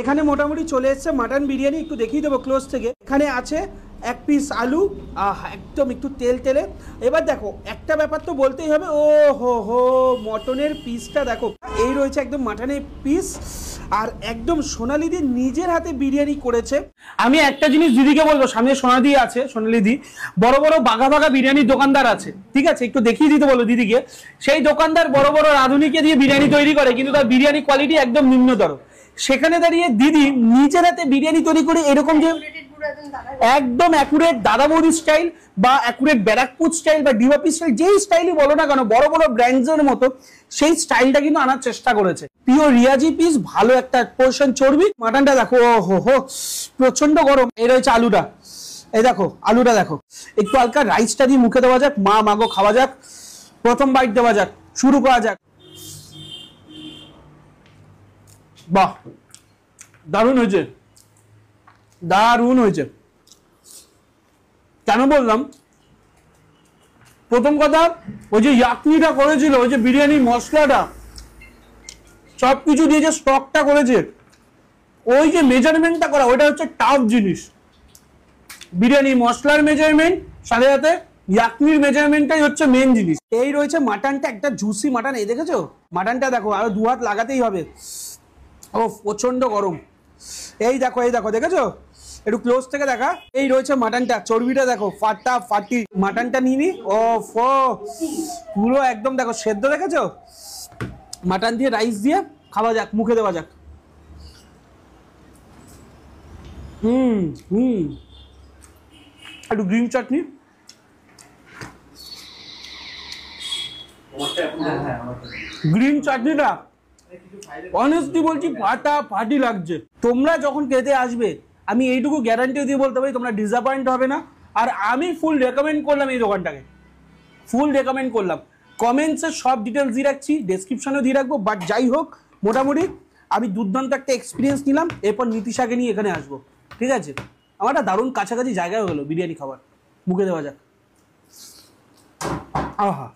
এখানে মোটামুটি চলে এসছে মাটন বিরিয়ানি, একটু দেখিয়ে দেবো ক্লোজ থেকে। এখানে আছে এক পিস আলু, একদম একটু তেল তেলে। এবার দেখো একটা ব্যাপার তো বলতেই হবে, ও হো হো মটনের পিসটা দেখো, এই রয়েছে একদম মাটনের পিস, আর একদম সোনালিদি নিজের হাতে বিরিয়ানি করেছে। আমি একটা জিনিস দিদিকে বলবো, সামনে সোনাদি আছে, সোনালিদি বড় বড় বাঘা বাঘা বিরিয়ানির দোকানদার আছে, ঠিক আছে, একটু দেখিয়ে দিতে বলো দিদিকে। সেই দোকানদার বড় বড় রাঁধুনিকে দিয়ে বিরিয়ানি তৈরি করে, কিন্তু তার বিরিয়ানি কোয়ালিটি একদম নিম্নতর। সেখানে দাঁড়িয়ে দিদি নিজের হাতে বিরিয়ানি তৈরি করে এরকম যে একদম অ্যাকুরেট দাদা বৌদি স্টাইল বা অ্যাকুরেট ব্যারাকপুর স্টাইল বা ডিওপি স্টাইল, যেই স্টাইলই বলো না কেন বড় বড় ব্র্যান্ডসের মতো, সেই স্টাইলটা কিন্তু আনার চেষ্টা করেছে। পিওর রিয়াজি পিস, ভালো একটা পোর্শন চর্বি। মাটনটা দেখো, ও হো হো প্রচন্ড গরম। এই রয়েছে আলুটা, এই দেখো আলুটা দেখো, একটু হালকা রাইসটা দিয়ে মুখে দেওয়া যাক, মা মাগো খাওয়া যাক, প্রথম বাইট দেওয়া যাক, শুরু করা যাক। বাহ, দারুণ হয়েছে, দারুণ হয়েছে। কেন বললাম, প্রথম কথা ওই যে ইয়াকনিটা করেছিল, ওই যে বিরিয়ানি মশলাটা সবকিছু দিয়ে যে স্টকটা করেছে, ওই যে মেজারমেন্টটা করা, ওইটা হচ্ছে টাফ জিনিস। বিরিয়ানি মশলার মেজারমেন্ট সাথে সাথে ইয়াকনির মেজারমেন্টটাই হচ্ছে মেন জিনিস। এই রয়েছে মাটনটা, একটা জুসি মাটন। এই দেখেছো মাটনটা দেখো, আরো দু হাত লাগাতেই হবে। ও প্রচন্ড গরম। এই দেখো, এই দেখো, দেখেছো, একটু ক্লোজ থেকে দেখা। এই রয়েছে মাটনটা, চর্বিটা দেখো ফাটা ফাটি। মাটনটা নিয়ে নি, ও ফো পুরো একদম দেখো সেদ্ধ, দেখেছো। মাটন দিয়ে রাইস দিয়ে খাওয়া যাক, মুখে দেওয়া যাক। একটু গ্রিন চাটনি, গ্রিন চাটনিটা অনেস্টলি বলছি ফাটা ফাটি লাগছে। তোমরা যখন খেতে আসবে আমি এইটুকু গ্যারান্টি দিয়ে বলতে পারি তোমরা ডিসঅ্যাপয়েন্ট হবে না। আর আমি ফুল রেকমেন্ড করলাম এই দোকানটাকে, ফুল রেকমেন্ড করলাম। কমেন্টসে সব ডিটেলস দিয়ে রাখছি, ডেসক্রিপশনেও দিয়ে রাখবো। বাট যাই হোক, মোটামুটি আমি দুর্দান্ত একটা এক্সপিরিয়েন্স নিলাম। এরপর নীতিশাকে নিয়ে এখানে আসবো, ঠিক আছে। আমার একটা দারুণ কাছাকাছি জায়গায় হলো বিরিয়ানি খাবার, মুখে দেওয়া যাক। আহা।